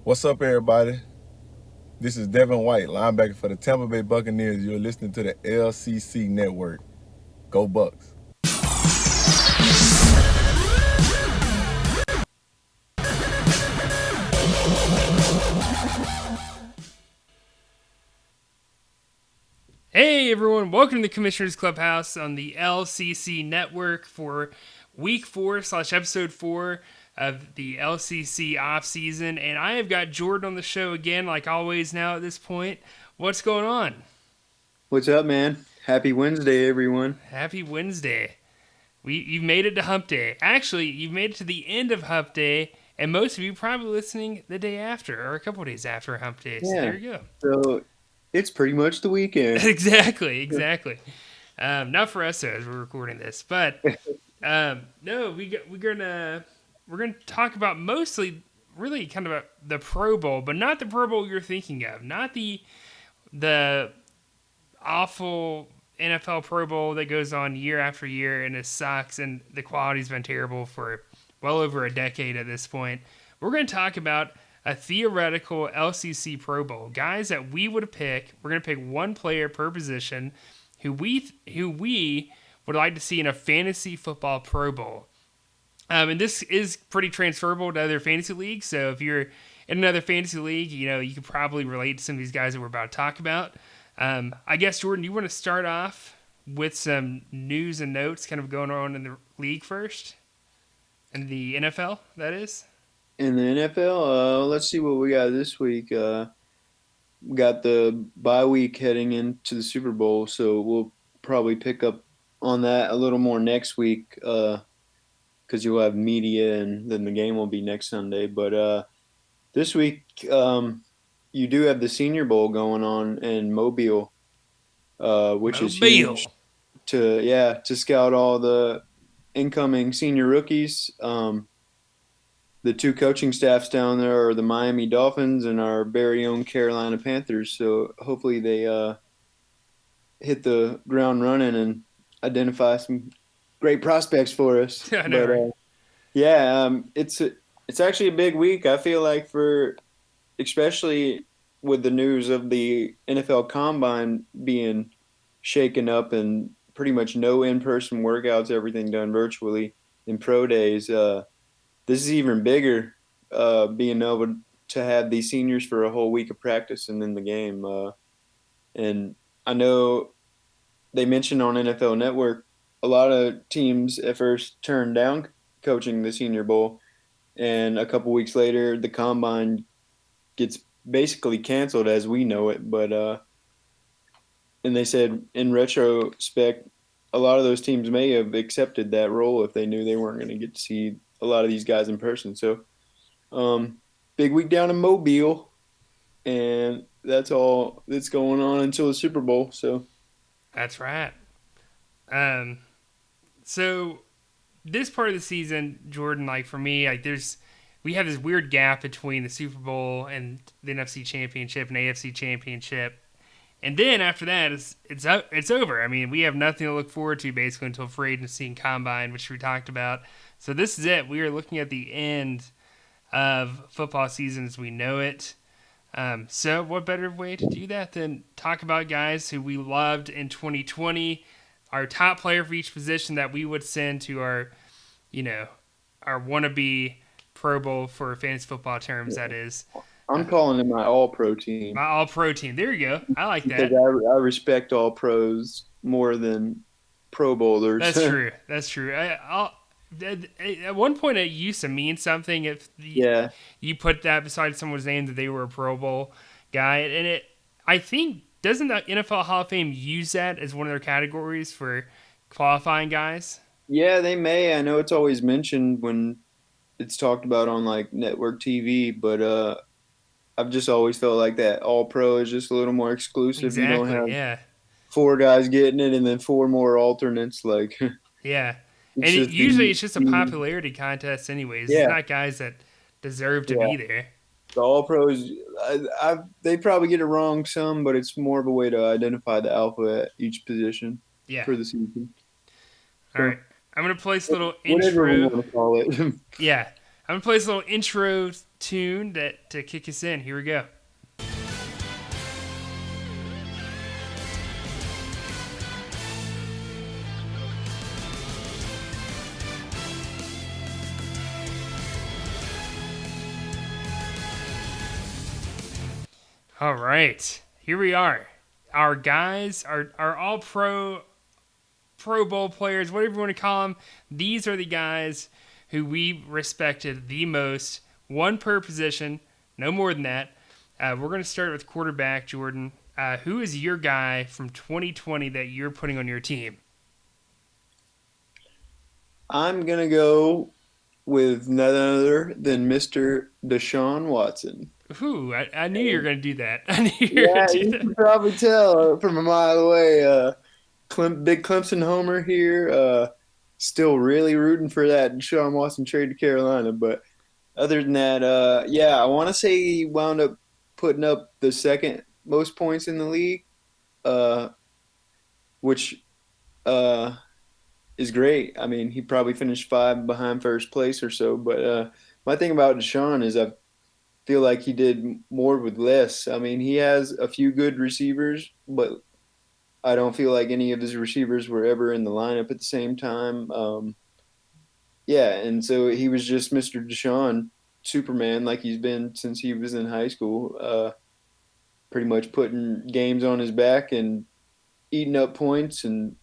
What's up, everybody? This is Devin White, linebacker for the Tampa Bay Buccaneers. You're listening to the LCC Network. Go Bucks. Hey everyone, welcome to the Commissioner's Clubhouse on the LCC Network for week 4/episode 4 of the LCC off season. And I have got Jordan on the show again, like always now at this point. What's going on? What's up, man? Happy Wednesday, everyone. Happy Wednesday. You've made it to Hump Day. Actually, you've made it to the end of Hump Day, and most of you probably listening the day after or a couple days after Hump Day. So Yeah. there you go. So it's pretty much the weekend. exactly. Not for us though, as we're recording this, but no, we're gonna talk about mostly really kind of the Pro Bowl, but not the Pro Bowl you're thinking of, not the awful NFL Pro Bowl that goes on year after year and it sucks and the quality's been terrible for well over a decade at this point. We're going to talk about a theoretical LCC Pro Bowl, guys that we would pick. We're going to pick one player per position who we would like to see in a fantasy football Pro Bowl. And this is pretty transferable to other fantasy leagues. So if you're in another fantasy league, you could probably relate to some of these guys that we're about to talk about. I guess, Jordan, you want to start off with some news and notes kind of going on in the league first? In the NFL, that is? In the NFL, let's see what we got this week. We got the bye week heading into the Super Bowl, so we'll probably pick up on that a little more next week because you'll have media and then the game will be next Sunday. But this week, you do have the Senior Bowl going on in Mobile, which is huge Mobile. to scout all the incoming senior rookies. The two coaching staffs down there are the Miami Dolphins and our very own Carolina Panthers. So hopefully they hit the ground running and identify some great prospects for us. I know, But right? yeah, it's actually a big week. I feel like for especially with the news of the NFL Combine being shaken up and pretty much no in-person workouts, everything done virtually in pro days. This is even bigger, being able to have these seniors for a whole week of practice and then the game. And I know they mentioned on NFL Network a lot of teams at first turned down coaching the Senior Bowl, and a couple weeks later, the combine gets basically canceled as we know it. But and they said in retrospect, a lot of those teams may have accepted that role if they knew they weren't going to get to see a lot of these guys in person. So, um, big week down in Mobile, and that's all that's going on until the Super Bowl. So, That's right. Um, so this part of the season, Jordan, like for me, we have this weird gap between the Super Bowl and the NFC Championship and AFC Championship. And then after that, it's over. I mean, we have nothing to look forward to basically until free agency and combine, which we talked about. So this is it. We are looking at the end of football season as we know it. So what better way to do that than talk about guys who we loved in 2020, our top player for each position that we would send to you know, our wannabe Pro Bowl for fantasy football terms. That is I'm calling it my All Pro my team All Pro team. There you go. I like because that. I respect All Pros more than Pro Bowlers. That's true. That's true. At one point, it used to mean something if Yeah, you put that beside someone's name that they were a Pro Bowl guy, and I think doesn't the NFL Hall of Fame use that as one of their categories for qualifying guys? yeah, they may. I know it's always mentioned when it's talked about on like network TV, but I've just always felt like that All Pro is just a little more exclusive. You don't Exactly. have Yeah. four guys getting it and then four more alternates. Like Yeah. it's And just usually it's just a the popularity contest, anyways. It's yeah, not guys that deserve to yeah. be there. The All Pros, they probably get it wrong some, but it's more of a way to identify the alpha at each position Yeah. for the season. All So right. I'm gonna place a little whatever we intro. want to call it. Yeah. I'm gonna play this little intro tune to kick us in. Here we go. All right, here we are. Our guys are all Pro Bowl players, whatever you want to call them. These are the guys who we respected the most, one per position, no more than that. We're going to start with quarterback, Jordan. Who is your guy from 2020 that you're putting on your team? I'm gonna go with none other than Mr. Deshaun Watson. Ooh, I knew you were going to do that. I knew you were going Yeah, to do you that. can probably tell from a mile away. Big Clemson homer here. Still really rooting for that Deshaun Watson trade to Carolina. But other than that, yeah, I want to say he wound up putting up the second most points in the league, uh, which uh, is great. I mean, he probably finished five behind first place or so. But my thing about Deshaun is I feel like he did more with less. I mean, he has a few good receivers, but I don't feel like any of his receivers were ever in the lineup at the same time. Yeah, and so he was just Mr. Deshaun, Superman, like he's been since he was in high school, pretty much putting games on his back and eating up points and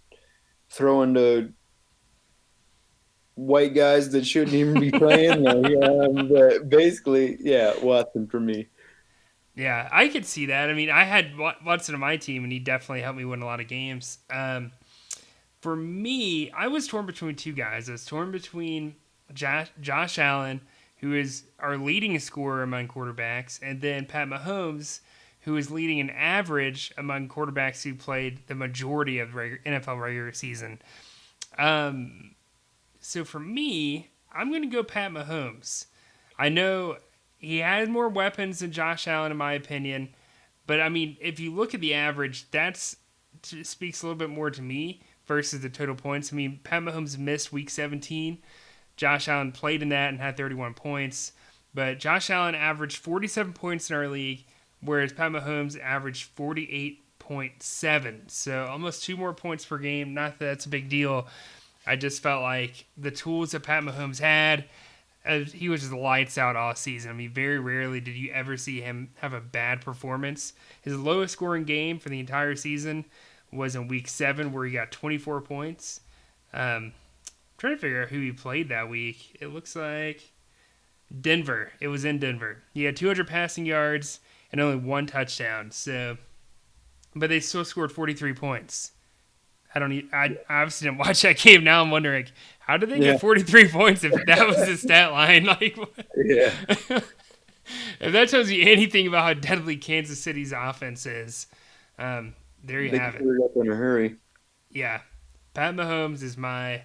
throwing to white guys that shouldn't even be playing. But basically, yeah, Watson for me. Yeah, I could see that. I mean, I had Watson on my team, and he definitely helped me win a lot of games. For me, I was torn between two guys. I was torn between Josh Allen, who is our leading scorer among quarterbacks, and then Pat Mahomes, who is leading an average among quarterbacks who played the majority of NFL regular season. So for me, I'm going to go Pat Mahomes. I know he has more weapons than Josh Allen, in my opinion, but I mean, if you look at the average, that's speaks a little bit more to me versus the total points. I mean, Pat Mahomes missed Week 17. Josh Allen played in that and had 31 points, but Josh Allen averaged 47 points in our league, whereas Pat Mahomes averaged 48.7. So almost 2 more points per game. Not that that's a big deal. I just felt like the tools that Pat Mahomes had, he was just lights out all season. I mean, very rarely did you ever see him have a bad performance. His lowest scoring game for the entire season was in Week 7, where he got 24 points. Trying to figure out who he played that week. It looks like Denver. It was in Denver. He had 200 passing yards and only one touchdown. So, but they still scored 43 points. I obviously didn't watch that game. Now I'm wondering, how did they Yeah, get 43 points if that was the stat line? Like, yeah. if that tells you anything about how deadly Kansas City's offense is, there you They have it. cleared up in a hurry. Yeah, Pat Mahomes is my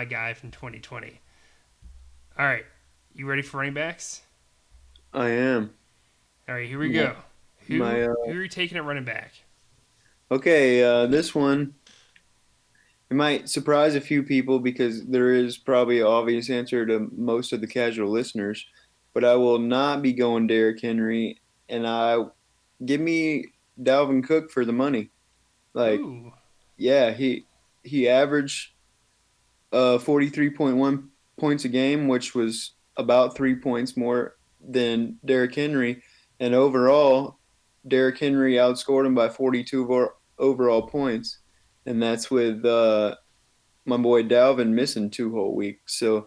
guy from 2020. All right, you ready for running backs? I am. All right, here we My, go. my Who are you taking at running back? Okay, this one it might surprise a few people because there is probably an obvious answer to most of the casual listeners, but I will not be going Derrick Henry, and I give me Dalvin Cook for the money. Like, Ooh, yeah, he averaged 43.1 points a game, which was about 3 points more than Derrick Henry. And overall, Derrick Henry outscored him by 42 overall points. And that's with my boy Dalvin missing 2 whole weeks. So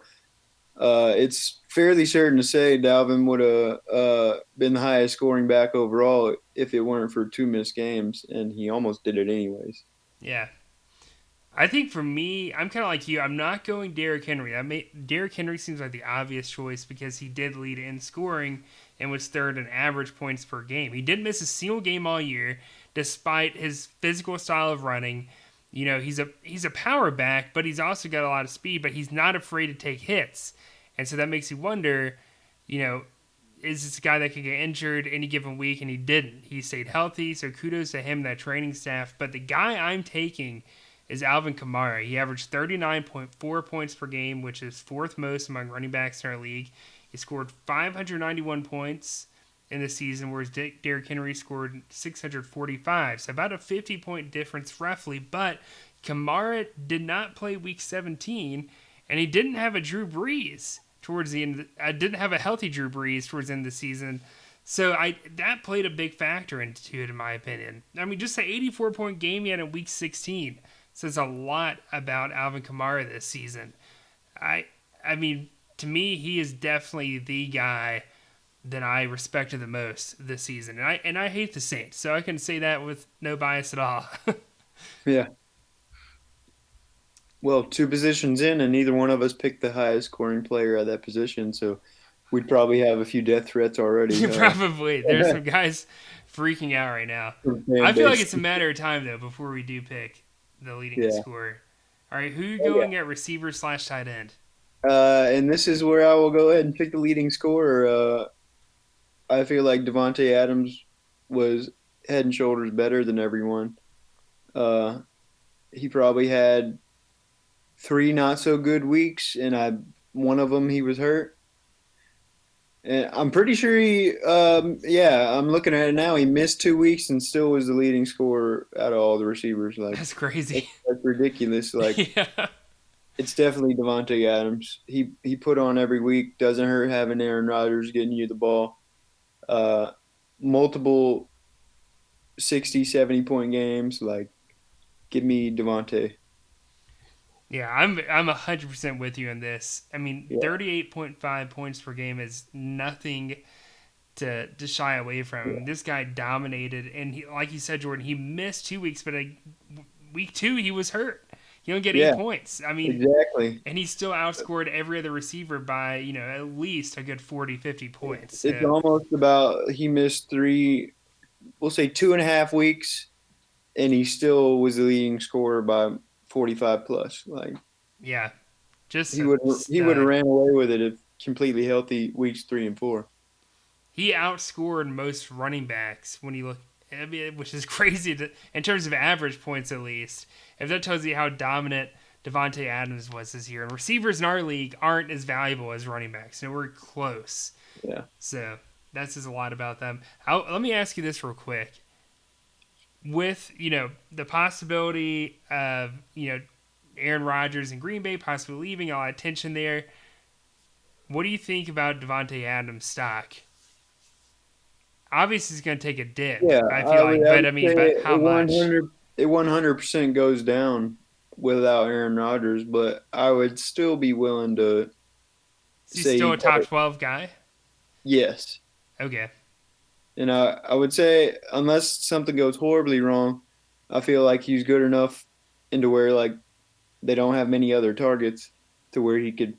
it's fairly certain to say Dalvin would have been the highest scoring back overall if it weren't for 2 missed games. And he almost did it anyways. yeah. I think for me, I'm kind of like you. I'm not going Derrick Henry. Derrick Henry seems like the obvious choice because he did lead in scoring and was third in average points per game. He didn't miss a single game all year, despite his physical style of running. You know, he's a power back, but he's also got a lot of speed. But he's not afraid to take hits, and so that makes you wonder. You know, is this a guy that could get injured any given week? And he didn't. He stayed healthy, so kudos to him and that training staff. But the guy I'm taking is Alvin Kamara. He averaged 39.4 points per game, which is fourth most among running backs in our league. He scored 591 points in the season, whereas Derrick Henry scored 645. So about a 50-point difference roughly, but Kamara did not play week 17, and he didn't have a Drew Brees towards the end. I didn't have a healthy Drew Brees towards the end of the season. So that played a big factor into it, in my opinion. I mean, just the 84-point game he had in week 16 says a lot about Alvin Kamara this season. I mean, to me, he is definitely the guy that I respected the most this season. And I hate the Saints, so I can say that with no bias at all. Yeah. Well, two positions in, and neither one of us picked the highest scoring player at that position, so we'd probably have a few death threats already. Probably. There's some guys freaking out right now. I feel like it's a matter of time, though, before we do pick the leading scorer. All right, who you going at receiver / tight end? And this is where I will go ahead and pick the leading scorer. I feel like Devontae Adams was head and shoulders better than everyone. He probably had 3 not so good weeks, and one of them he was hurt. And I'm pretty sure I'm looking at it now. He missed 2 weeks and still was the leading scorer out of all the receivers. Like That's crazy. That's ridiculous. Like Yeah. It's definitely Devontae Adams. He put on every week. Doesn't hurt having Aaron Rodgers getting you the ball. Multiple 60, 70-point games. Like, give me Devontae. Yeah, I'm 100% with you on this. I mean, Yeah. 38.5 points per game is nothing to shy away from. Yeah. This guy dominated, and he, like you said, Jordan, he missed 2 weeks, but week 2 he was hurt. He only get 8 points. I mean, exactly. And he still outscored every other receiver by at least a good 40, 50 points. It's almost about he missed 3, we'll say 2.5 weeks, and he still was the leading scorer by 45 plus. Like, yeah, just he would have ran away with it if completely healthy weeks 3 and 4. He outscored most running backs when you look. I mean, which is crazy in terms of average points, at least. If that tells you how dominant Devontae Adams was this year, and receivers in our league aren't as valuable as running backs. We're close. Yeah. So that says a lot about them. Let me ask you this real quick. With the possibility of Aaron Rodgers and Green Bay possibly leaving, all that tension there, what do you think about Devontae Adams' stock? Obviously, it's going to take a dip. Yeah, I feel like, but how much? It 100% goes down without Aaron Rodgers, but I would still be willing to Is say he still a top 12 guy? Yes. Okay. And I would say unless something goes horribly wrong, I feel like he's good enough into where like they don't have many other targets to where he could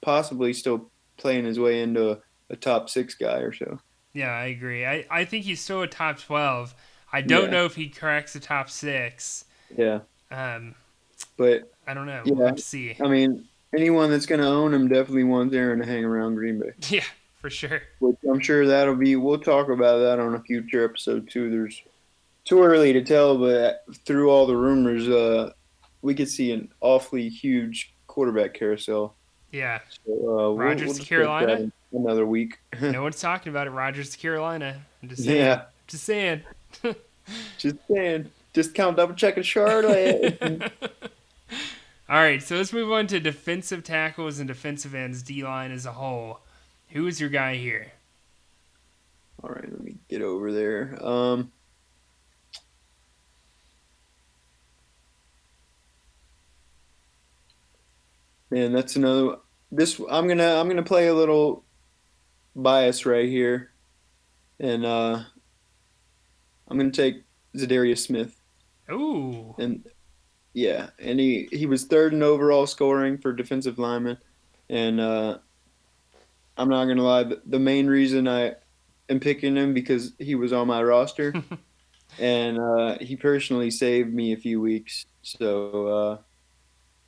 possibly still playing his way into a top 6 guy or so. Yeah, I agree. I think he's still a top 12. I don't know if he cracks the top 6. Yeah. But I don't know. Yeah, We'll have to see. I mean, anyone that's going to own him definitely wants Aaron to hang around Green Bay. Yeah, for sure. Which I'm sure we'll talk about that on a future episode too. There's too early to tell, but through all the rumors, we could see an awfully huge quarterback carousel. Yeah. So, Rodgers to Carolina? Another week. No one's talking about it. Rodgers to Carolina. I'm just saying. Yeah. Just saying. Just saying. Just count double checking Charlotte. All right, so let's move on to defensive tackles and defensive ends, D-line as a whole. Who is your guy here? All right, let me get over there. Man, that's another. I'm gonna play a little bias right here, and I'm gonna take Zadarius Smith. Ooh. And yeah, and he was 3rd in overall scoring for defensive lineman, and I'm not gonna lie, the main reason I am picking him because he was on my roster, and he personally saved me a few weeks. So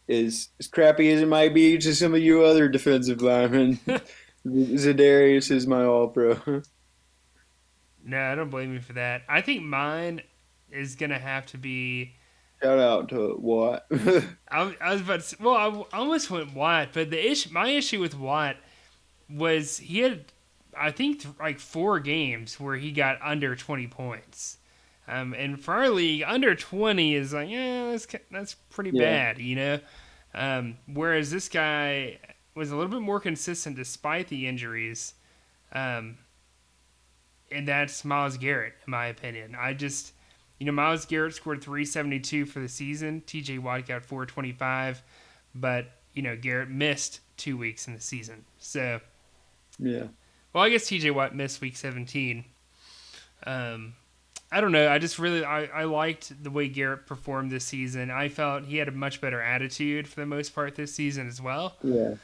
as crappy as it might be to some of you other defensive linemen, Zadarius is my all-pro. No, I don't blame you for that. I think mine is gonna have to be Shout out to Watt. I was about to say, well, I almost went Watt, but my issue with Watt was he had, I think, like 4 games where he got under 20 points. And for our league, under 20 is like, yeah, that's pretty Yeah, bad, you know? Whereas this guy was a little bit more consistent despite the injuries. Um, and that's Miles Garrett, in my opinion. Miles Garrett scored 372 for the season. TJ Watt got 425, but, Garrett missed 2 weeks in the season. So, yeah, well, I guess TJ Watt missed week 17. I don't know. I just really I liked the way Garrett performed this season. I felt he had a much better attitude for the most part this season as well. yeah,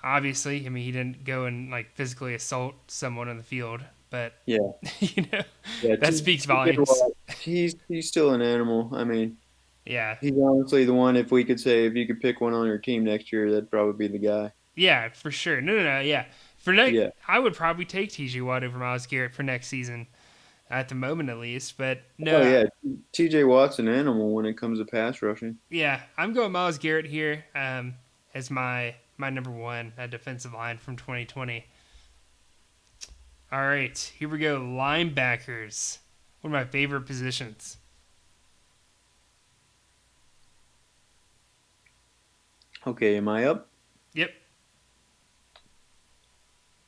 Obviously, I mean he didn't go and like physically assault someone on the field, but yeah, you know yeah. that speaks TJ volumes. Watt, he's still an animal. I mean, Yeah, he's honestly the one. If we could say if you could pick one on your team next year, that'd probably be the guy. yeah, for sure. No, yeah. For next, Yeah. I would probably take TJ Watt over Miles Garrett for next season, at the moment at least. But Oh no, yeah, TJ Watt's an animal when it comes to pass rushing. yeah, I'm going Miles Garrett here as my number one defensive line from 2020. All right, here we go. Linebackers, one of my favorite positions. Okay, am I up? Yep.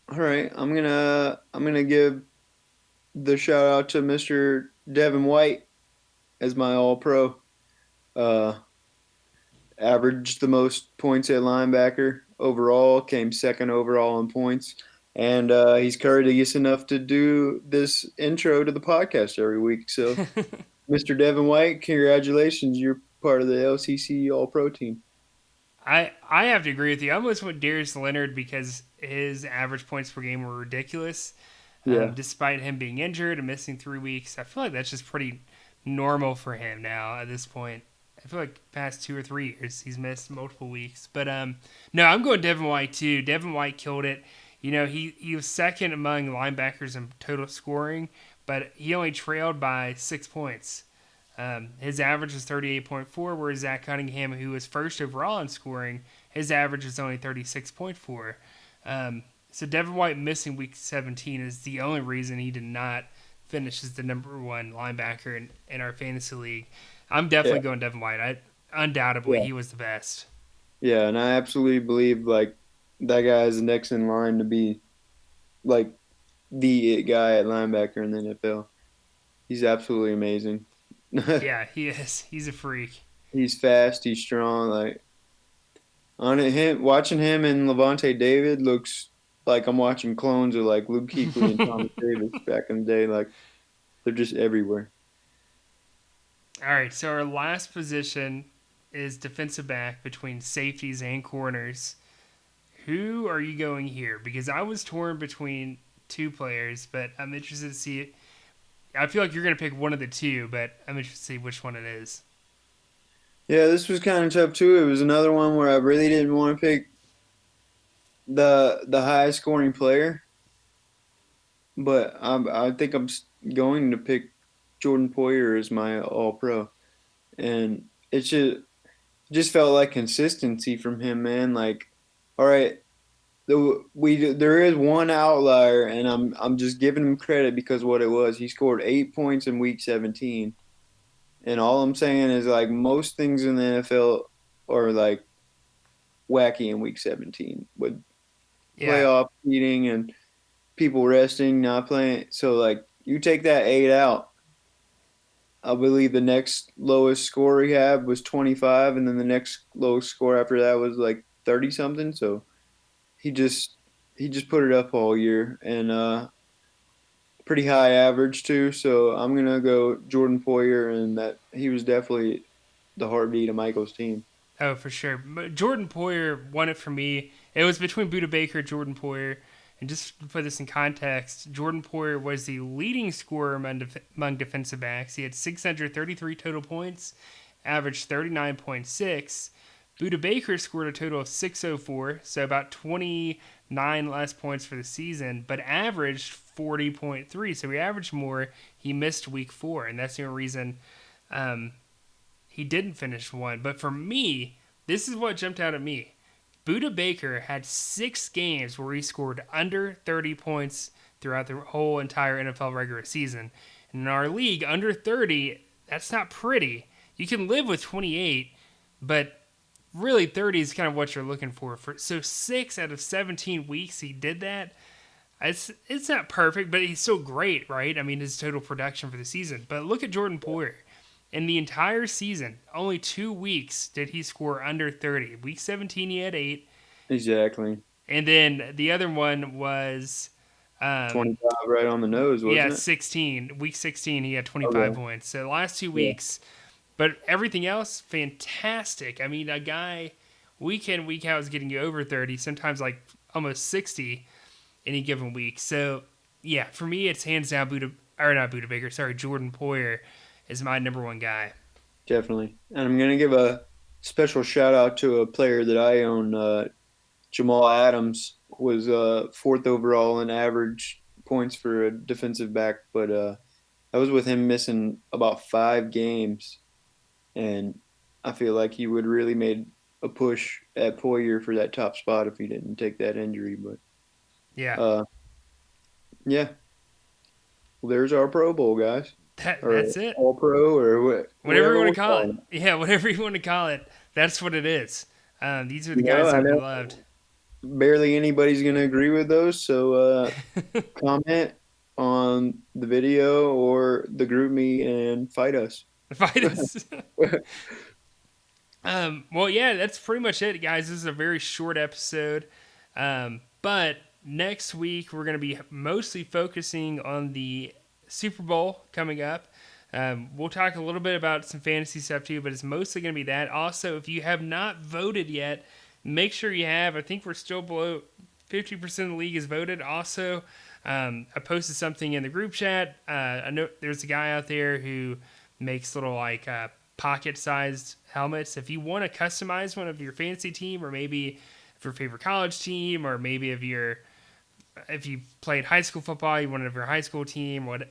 All right, I'm gonna give the shout out to Mr. Devin White as my All Pro. Uh, Averaged the most points at linebacker overall, came second overall in points, and he's courteous enough to do this intro to the podcast every week. So, Mr. Devin White, congratulations, you're part of the LCC All Pro team. I have to agree with you. I almost went Darius Leonard because his average points per game were ridiculous. Yeah, Despite him being injured and missing 3 weeks, I feel like that's just pretty normal for him now at this point. I feel like past 2 or 3 years he's missed multiple weeks. But no, I'm going Devin White too. Devin White killed it. He was second among linebackers in total scoring, but he only trailed by 6 points. His average was 38.4, whereas Zach Cunningham, who was first overall in scoring, his average was only 36.4. So Devin White missing week 17 is the only reason he did not finish as the number one linebacker in our fantasy league. I'm yeah, definitely going Devin White. Undoubtedly, yeah, he was the best. yeah, and I absolutely believe like that guy is next in line to be like the it guy at linebacker in the NFL. He's absolutely amazing. Yeah, he is. He's a freak. He's fast. He's strong. Like on it, him watching him and Levante David looks like I'm watching clones of like Luke Kuechly and Thomas Davis back in the day. Like they're just everywhere. All right, so our last position is defensive back between safeties and corners. Who are you going here? Because I was torn between two players, but I'm interested to see. I feel like you're going to pick one of the two, but I'm interested to see which one it is. Yeah, this was kind of tough too. It was another one where I really didn't want to pick the highest scoring player, but I think I'm going to pick Jordan Poyer as my All Pro, and it just felt like consistency from him, man. Like, all right, there is one outlier, and I'm just giving him credit because what it was. He scored 8 points in Week 17, and all I'm saying is like most things in the NFL are like wacky in Week 17 with Yeah, playoff seeding and people resting, not playing. So like you take that 8 out. I believe the next lowest score he had was 25, and then the next lowest score after that was like 30 something. So he just he just put it up all year and pretty high average too. So I'm gonna go Jordan Poyer, and that he was definitely the heartbeat of Michael's team. oh, for sure. But Jordan Poyer won it for me. It was between Buda Baker and Jordan Poyer. And just to put this in context, Jordan Poyer was the leading scorer among defensive backs. He had 633 total points, averaged 39.6. Buda Baker scored a total of 604, so about 29 less points for the season, but averaged 40.3. So he averaged more. He missed week 4, and that's the only reason um, he didn't finish one. But for me, this is what jumped out at me. Buda Baker had 6 games where he scored under 30 points throughout the whole entire NFL regular season. And in our league, under 30, that's not pretty. You can live with 28, but really 30 is kind of what you're looking for. So 6 out of 17 weeks he did that. It's not perfect, but he's still great, right? I mean, his total production for the season. But look at Jordan Poyer. In the entire season, only 2 weeks did he score under 30. Week 17, he had 8. Exactly. And then the other one was 25 right on the nose, wasn't it? 16. Week 16, he had 25 points. So the last 2 weeks. But everything else, fantastic. I mean, a guy week in, week out is getting you over 30, sometimes like almost 60 any given week. So, yeah, for me, it's hands down Jordan Poyer is my number one guy. Definitely. And I'm going to give a special shout out to a player that I own, Jamal Adams was 4th overall in average points for a defensive back, but I was with him missing about 5 games, and I feel like he would really made a push at Poyer for that top spot if he didn't take that injury. But yeah, yeah. Well, there's our Pro Bowl, guys. That's it. All Pro or whatever you want to call it. Yeah, whatever you want to call it. That's what it is. These are the guys that we loved. Barely anybody's going to agree with those, so comment on the video or the group me and fight us. Well, yeah, that's pretty much it, guys. This is a very short episode. But next week, we're going to be mostly focusing on the Super Bowl coming up. We'll talk a little bit about some fantasy stuff too, but it's mostly going to be that. Also, if you have not voted yet, make sure you have. I think we're still below 50% of the league is voted. Also, I posted something in the group chat. I know there's a guy out there who makes little pocket-sized helmets. If you want to customize one of your fantasy team, or maybe if your favorite college team, or maybe if you played high school football, you wanted your high school team, what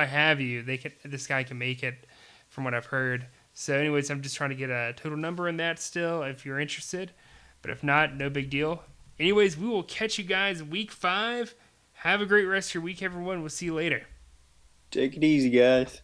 have you, this guy can make it, from what I've heard. So, anyways, I'm just trying to get a total number in that still, if you're interested. But if not, no big deal. Anyways, we will catch you guys week 5. Have a great rest of your week, everyone. We'll see you later. Take it easy, guys.